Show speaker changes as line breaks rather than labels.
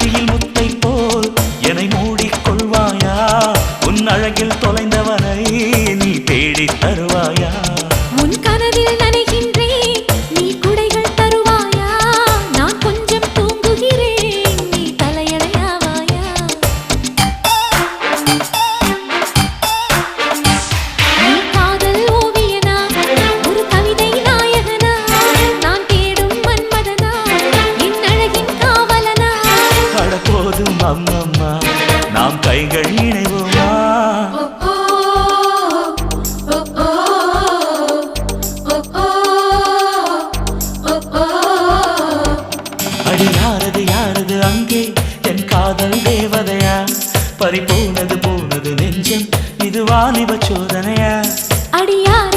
நெற்றியில் முத்தை போல் என்னை மூடிக்கொள்வாயா உன் அழகில் தொலைந்தவனை நீ தேடி தருவாயா
உன் கனவில் நனைகின்றேன் நீ குடைகள் தருவாயா நான் கொஞ்சம் தூங்குகிறேன் நீ தலையணையாவாயா நீ காதல் ஓவியனா ஒரு கவிதை நாயகனா நான் தேடும் மன்மதனா என் அழகின் காவலனா
அட போதும் அம்மம்மா நாம் கைகள் இணைவோமா அடி யாரது அங்கே என் காதல் தேவதையா பறி போனது நெஞ்சம் இது வாலிப சோதனையா
அடியார்